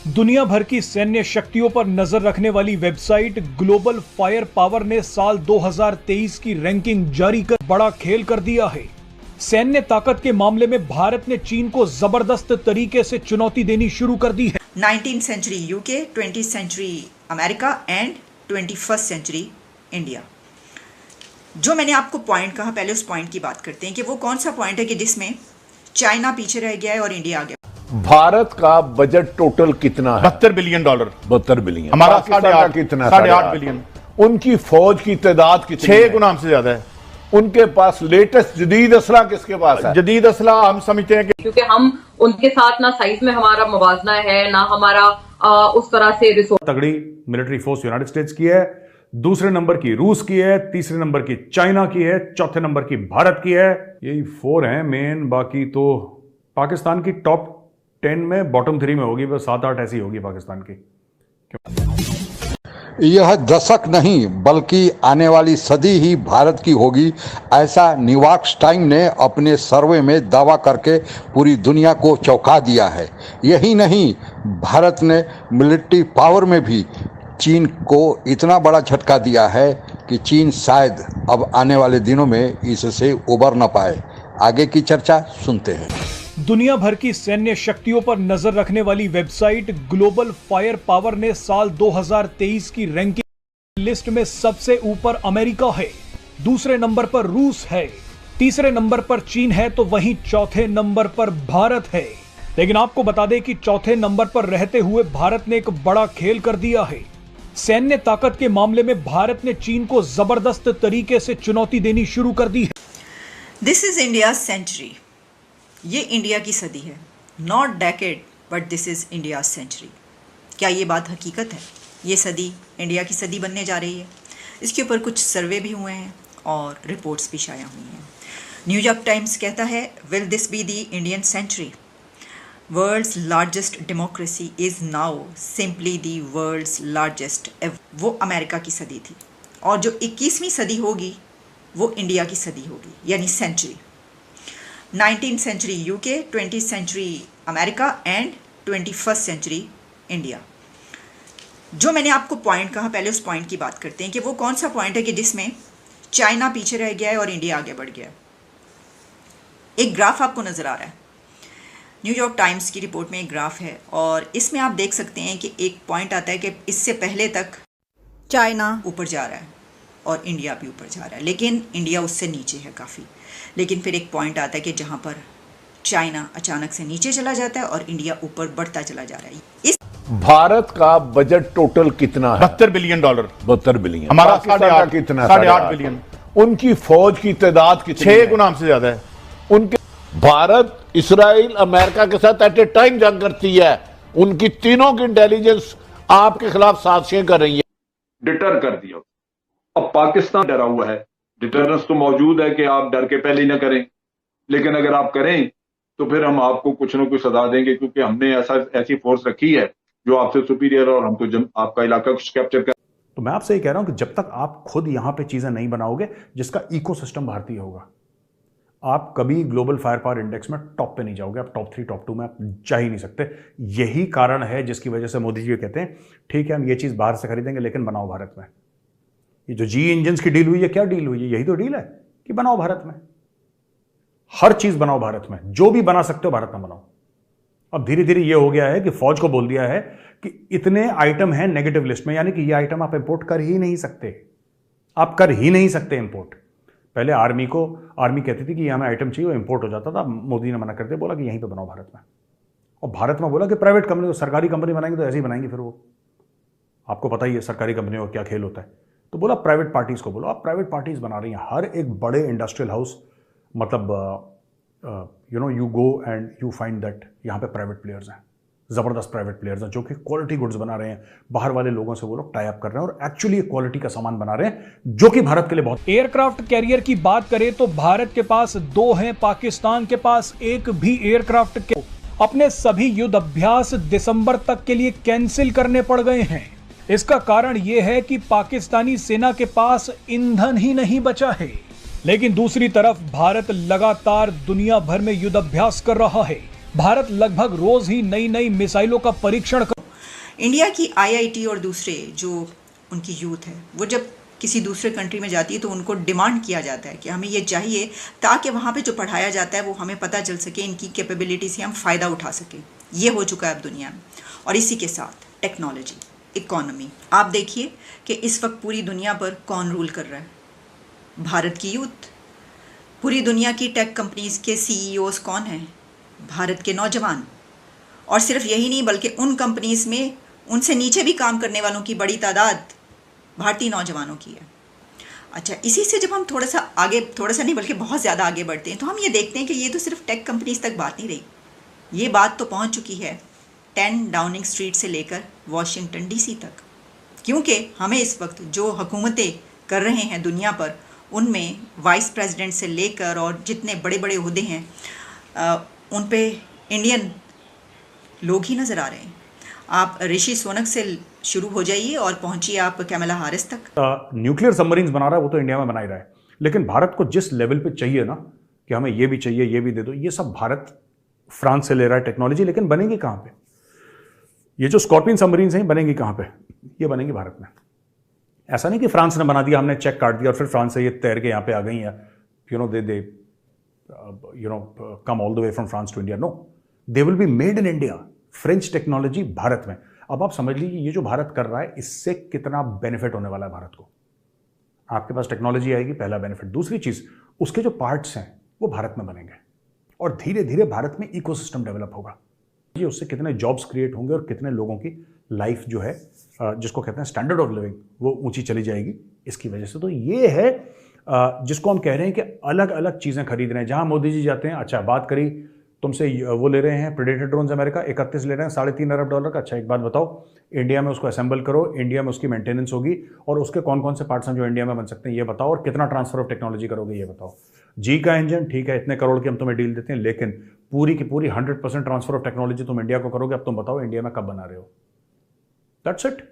दुनिया भर की सैन्य शक्तियों पर नजर रखने वाली वेबसाइट ग्लोबल फायर पावर ने साल 2023 की रैंकिंग जारी कर बड़ा खेल कर दिया है। सैन्य ताकत के मामले में भारत ने चीन को जबरदस्त तरीके से चुनौती देनी शुरू कर दी है। 19th century UK, 20th century America and 21st century India. जो मैंने आपको पॉइंट कहा, पहले उस पॉइंट की बात करते हैं कि वो कौन सा पॉइंट है कि जिसमें चाइना पीछे रह गया है और इंडिया आगे। भारत का बजट टोटल कितना है? $72 बिलियन। 72 बिलियन। हमारा पाकिस्तान का कितना? 8.5 बिलियन। उनकी फौज की तादाद कितनी 6 है? गुना हमसे ज्यादा है। उनके पास लेटेस्ट जदीद असला किसके पास है? जदीद असला हम समझते हैं कि क्योंकि हम उनके साथ ना साइज में हमारा मुवाजना है, ना हमारा उस तरह से रिसोर्स। तगड़ी मिलिट्री फोर्स यूनाइटेड स्टेट्स की है, दूसरे नंबर की रूस की है, तीसरे नंबर की चाइना की है, चौथे नंबर की भारत की है। यही 4 हैं मेन। बाकी तो पाकिस्तान की टॉप 10 में बॉटम 3 में होगी, बस 7-8 ऐसी होगी पाकिस्तान की। यह दशक नहीं बल्कि आने वाली सदी ही भारत की होगी, ऐसा न्यूयॉर्क टाइम ने अपने सर्वे में दावा करके पूरी दुनिया को चौंका दिया है। यही नहीं, भारत ने मिलिट्री पावर में भी चीन को इतना बड़ा झटका दिया है कि चीन शायद अब आने वाले दिनों में इससे उबर न पाए। आगे की चर्चा सुनते हैं। दुनिया भर की सैन्य शक्तियों पर नजर रखने वाली वेबसाइट ग्लोबल फायर पावर ने साल 2023 की रैंकिंग लिस्ट में सबसे ऊपर अमेरिका है, दूसरे नंबर पर रूस है, तीसरे नंबर पर चीन है, तो वहीं चौथे नंबर पर भारत है। लेकिन आपको बता दें कि चौथे नंबर पर रहते हुए भारत ने एक बड़ा खेल कर दिया है। सैन्य ताकत के मामले में भारत ने चीन को जबरदस्त तरीके से चुनौती देनी शुरू कर दी है। This is India century. ये इंडिया की सदी है, not decade but this is India century. क्या ये बात हकीकत है? ये सदी इंडिया की सदी बनने जा रही है। इसके ऊपर कुछ सर्वे भी हुए हैं और रिपोर्ट्स भी शाया हुई हैं। न्यूयॉर्क टाइम्स कहता है, will this be the Indian century? World's largest democracy is now simply the world's largest. वो अमेरिका की सदी थी और जो 21वीं सदी होगी वो इंडिया की सदी होगी, यानी century. 19th century UK, 20th century America and 21st century India. जो मैंने आपको पॉइंट कहा, पहले उस पॉइंट की बात करते हैं कि वो कौन सा पॉइंट है कि जिसमें चाइना पीछे रह गया है और इंडिया आगे बढ़ गया है। एक ग्राफ आपको नज़र आ रहा है, न्यूयॉर्क टाइम्स की रिपोर्ट में एक ग्राफ है और इसमें आप देख सकते हैं कि एक पॉइंट आता है कि इससे पहले तक चाइना ऊपर जा रहा है और इंडिया भी ऊपर जा रहा है, लेकिन इंडिया उससे नीचे है काफ़ी। लेकिन फिर एक पॉइंट आता है कि जहाँ पर चाइना अचानक से नीचे चला जाता है और इंडिया ऊपर बढ़ता चला जा रहा है। इस भारत का बजट टोटल कितना है? $72 बिलियन। 72 बिलियन। हमारा पाकिस्तान का कितना? 8.5 बिलियन। उनकी फौज की तादाद कितनी 6 है? गुना हमसे ज्यादा है। उनके भारत इसराइल अमेरिका के साथ एट ए टाइम जंग करती है। उनकी तीनों की इंटेलिजेंस आपके खिलाफ साजिशें कर रही है। डिटर कर दिया। अब पाकिस्तान डरा हुआ है। डिटरेंस तो मौजूद है कि आप डर के पहले ही ना करें, लेकिन अगर आप करें तो फिर हम आपको कुछ ना कुछ सजा देंगे, क्योंकि हमने ऐसी फोर्स रखी है जो आपसे सुपीरियर और हमको आपका इलाका कैप्चर कर। तो मैं आपसे ये कह रहा हूं कि जब तक आप खुद यहां पे चीजें नहीं बनाओगे जिसका इकोसिस्टम भारतीय होगा, आप कभी ग्लोबल फायर पावर इंडेक्स में टॉप पे नहीं जाओगे। आप टॉप 3 टॉप 2 में आप जा ही नहीं सकते। यही कारण है जिसकी वजह से मोदी जी कहते हैं ठीक है हम ये चीज बाहर से खरीदेंगे लेकिन बनाओ भारत में। ये जो जी इंजन्स की डील हुई है, क्या डील हुई है? यही तो डील है कि बनाओ भारत में, हर चीज बनाओ भारत में, जो भी बना सकते हो भारत में बनाओ। अब धीरे धीरे ये हो गया है कि फौज को बोल दिया है कि इतने आइटम हैं नेगेटिव लिस्ट में, यानी कि ये आइटम आप इंपोर्ट कर ही नहीं सकते। आप कर ही नहीं सकते इंपोर्ट। पहले आर्मी कहती थी कि ये हमें आइटम चाहिए, वो इंपोर्ट हो जाता था। मोदी ने मना कर दिया, बोला कि यहीं पे बनाओ भारत में। और भारत में बोला कि प्राइवेट कंपनी, सरकारी कंपनी बनाएंगे तो ऐसे ही बनाएंगे। फिर वो आपको पता ही है सरकारी कंपनियों का क्या खेल होता है। तो बोला प्राइवेट पार्टीज को बोलो। आप प्राइवेट पार्टीज बना रही हैं। हर एक बड़े इंडस्ट्रियल हाउस, मतलब you go and you find that यहाँ पे प्राइवेट प्लेयर्स हैं, ज़बरदस्त प्राइवेट प्लेयर्स हैं जो कि क्वालिटी गुड्स बना रहे हैं। बाहर वाले लोगों से वो लोग टाई अप कर रहे हैं और एक्चुअली क्वालिटी का सामान बना रहे हैं जो कि भारत के लिए बहुत। एयरक्राफ्ट कैरियर की बात करें तो भारत के पास 2 हैं, पाकिस्तान के पास एक भी एयरक्राफ्ट के अपने सभी युद्ध अभ्यास दिसंबर तक के लिए कैंसिल करने पड़ गए हैं। इसका कारण यह है कि पाकिस्तानी सेना के पास ईंधन ही नहीं बचा है। लेकिन दूसरी तरफ भारत लगातार दुनिया भर में युद्ध अभ्यास कर रहा है। भारत लगभग रोज ही नई नई मिसाइलों का परीक्षण कर इंडिया की आईआईटी और दूसरे जो उनकी यूथ है वो जब किसी दूसरे कंट्री में जाती है तो उनको डिमांड किया जाता है कि हमें ये चाहिए ताकि वहाँ पे जो पढ़ाया जाता है वो हमें पता चल सके, इनकी कैपेबिलिटी से हम फ़ायदा उठा सकें। ये हो चुका है अब दुनिया में। और इसी के साथ टेक्नोलॉजी, इकोनॉमी, आप देखिए कि इस वक्त पूरी दुनिया पर कौन रूल कर रहा है? भारत की यूथ। पूरी दुनिया की टेक कंपनीज़ के सीईओज़ कौन हैं? भारत के नौजवान। और सिर्फ यही नहीं बल्कि उन कंपनीज़ में उनसे नीचे भी काम करने वालों की बड़ी तादाद भारतीय नौजवानों की है। अच्छा, इसी से जब हम थोड़ा सा नहीं बल्कि बहुत ज़्यादा आगे बढ़ते हैं तो हम ये देखते हैं कि ये तो सिर्फ टेक कंपनीज़ तक बात नहीं रही, ये बात तो पहुंच चुकी है 10 डाउनिंग स्ट्रीट से लेकर वॉशिंगटन डीसी तक। क्योंकि हमें इस वक्त जो हुकूमतें कर रहे हैं दुनिया पर, उनमें वाइस प्रेसिडेंट से लेकर और जितने बड़े बड़े ओहदे हैं उन पे इंडियन लोग ही नज़र आ रहे हैं। आप ऋषि सुनक से शुरू हो जाइए और पहुंचिए आप कैमला हारिस तक। न्यूक्लियर सबमरीन्स बना रहा है वो तो इंडिया में बना ही रहा है, लेकिन भारत को जिस लेवल पे चाहिए ना कि हमें ये भी चाहिए, ये भी दे दो, ये सब भारत फ्रांस से ले रहा है टेक्नोलॉजी, लेकिन बनेगी कहाँ पे? ये जो स्कॉर्पियन सबमरीन्स हैं बनेंगी कहाँ पे? ये बनेंगी भारत में। ऐसा नहीं कि फ्रांस ने बना दिया, हमने चेक काट दिया और फिर फ्रांस से ये तैर के यहाँ पे आ गई हैं, they come all the way from France to India. No, they will be made in India. French technology Bharat में। अब आप समझ लीजिए ये जो भारत कर रहा है इससे कितना बेनिफिट होने वाला है भारत को। आपके पास टेक्नोलॉजी आएगी, पहला बेनिफिट। दूसरी चीज, उसके जो पार्ट्स हैं वो भारत में बनेंगे और धीरे धीरे भारत में इकोसिस्टम डेवलप होगा। ये उससे कितने जॉब्स क्रिएट होंगे और कितने लोगों की लाइफ जो है, जिसको कहते हैं स्टैंडर्ड ऑफ लिविंग, वो ऊंची चली जाएगी इसकी वजह से। तो ये है जिसको हम कह रहे हैं कि अलग अलग चीजें खरीद रहे हैं। जहां मोदी जी जाते हैं, अच्छा बात करी तुमसे वो ले रहे हैं प्रेडेटर ड्रोन्स, अमेरिका 31 ले रहे हैं $3.5 अरब का। अच्छा एक बात बताओ, इंडिया में उसको असेंबल करो, इंडिया में उसकी मेंटेनेंस होगी और उसके कौन कौन से पार्ट्स हैं जो इंडिया में बन सकते हैं ये बताओ, और कितना ट्रांसफर ऑफ टेक्नोलॉजी करोगे ये बताओ। जी का इंजन ठीक है, इतने करोड़ की हम तुम्हें डील देते हैं, लेकिन पूरी की पूरी 100% ट्रांसफर ऑफ टेक्नोलॉजी तुम इंडिया को करोगे। अब तुम बताओ इंडिया में कब बना रहे हो? That's it,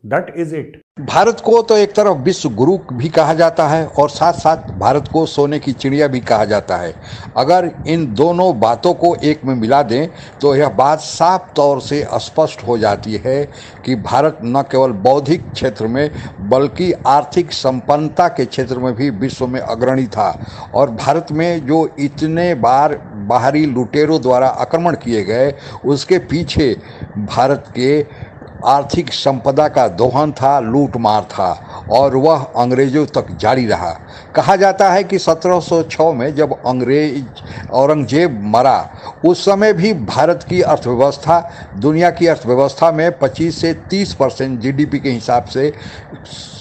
that is it. Bharat को तो एक तरफ विश्व गुरु भी कहा जाता है और साथ साथ भारत को सोने की चिड़िया भी कहा जाता है। अगर इन दोनों बातों को एक में मिला दें तो यह बात साफ तौर से स्पष्ट हो जाती है कि भारत न केवल बौद्धिक क्षेत्र में बल्कि आर्थिक संपन्नता के क्षेत्र में भी विश्व में अग्रणी था। और भारत में जो इतने बार बाहरी लुटेरों द्वारा आक्रमण किए गए, उसके पीछे भारत के आर्थिक संपदा का दोहन था, लूटमार था, और वह अंग्रेजों तक जारी रहा। कहा जाता है कि 1706 में जब अंग्रेज औरंगजेब मरा, उस समय भी भारत की अर्थव्यवस्था दुनिया की अर्थव्यवस्था में 25 से 30% जीडीपी के हिसाब से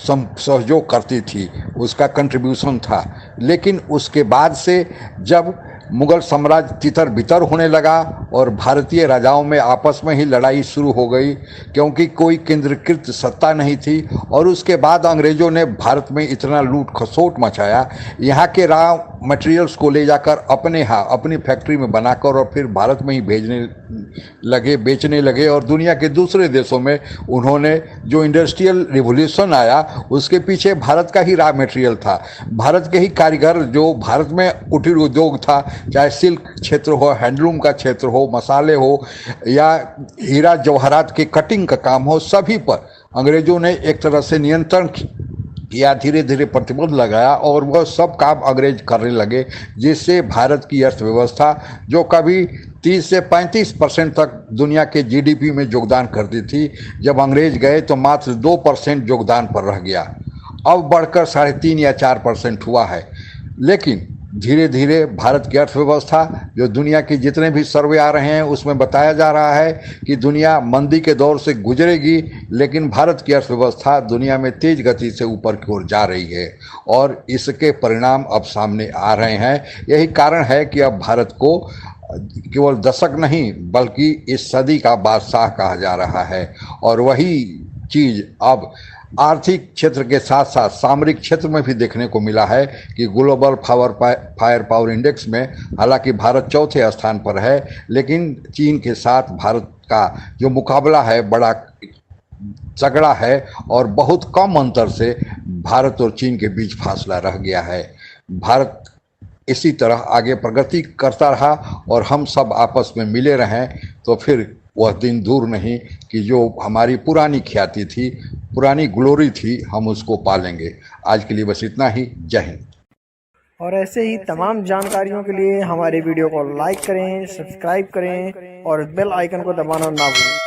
सहयोग करती थी, उसका कंट्रीब्यूशन था। लेकिन उसके बाद से जब मुगल साम्राज्य तितर बितर होने लगा और भारतीय राजाओं में आपस में ही लड़ाई शुरू हो गई, क्योंकि कोई केंद्रीकृत सत्ता नहीं थी, और उसके बाद अंग्रेजों ने भारत में इतना लूट खसोट मचाया, यहाँ के रॉ मटेरियल्स को ले जाकर अपनी फैक्ट्री में बनाकर और फिर भारत में ही बेचने लगे। और दुनिया के दूसरे देशों में उन्होंने जो इंडस्ट्रियल रिवोल्यूशन आया, उसके पीछे भारत का ही रॉ मटेरियल था, भारत के ही कारीगर, जो भारत में कुटीर उद्योग था, चाहे सिल्क क्षेत्र हो, हैंडलूम का क्षेत्र हो, मसाले हो या हीरा जवाहरात के कटिंग का काम हो, सभी पर अंग्रेजों ने एक तरह से नियंत्रण किया, धीरे धीरे प्रतिबंध लगाया और वह सब काम अंग्रेज करने लगे, जिससे भारत की अर्थव्यवस्था जो कभी 30 से 35% तक दुनिया के जीडीपी में योगदान करती थी, जब अंग्रेज गए तो मात्र 2% योगदान पर रह गया। अब बढ़कर 3.5 या 4% हुआ है। लेकिन धीरे धीरे भारत की अर्थव्यवस्था, जो दुनिया के जितने भी सर्वे आ रहे हैं उसमें बताया जा रहा है कि दुनिया मंदी के दौर से गुजरेगी, लेकिन भारत की अर्थव्यवस्था दुनिया में तेज गति से ऊपर की ओर जा रही है और इसके परिणाम अब सामने आ रहे हैं। यही कारण है कि अब भारत को केवल दशक नहीं बल्कि इस सदी का बादशाह कहा जा रहा है। और वही चीज़ अब आर्थिक क्षेत्र के साथ साथ सामरिक क्षेत्र में भी देखने को मिला है कि ग्लोबल फायर पावर इंडेक्स में हालांकि भारत 4थे स्थान पर है, लेकिन चीन के साथ भारत का जो मुकाबला है बड़ा तगड़ा है और बहुत कम अंतर से भारत और चीन के बीच फासला रह गया है। भारत इसी तरह आगे प्रगति करता रहा और हम सब आपस में मिले रहें तो फिर वह दिन दूर नहीं कि जो हमारी पुरानी ख्याति थी, पुरानी ग्लोरी थी, हम उसको पालेंगे। आज के लिए बस इतना ही। जय हिंद। और ऐसे ही तमाम जानकारियों के लिए हमारे वीडियो को लाइक करें, सब्सक्राइब करें और बेल आइकन को दबाना ना भूलें।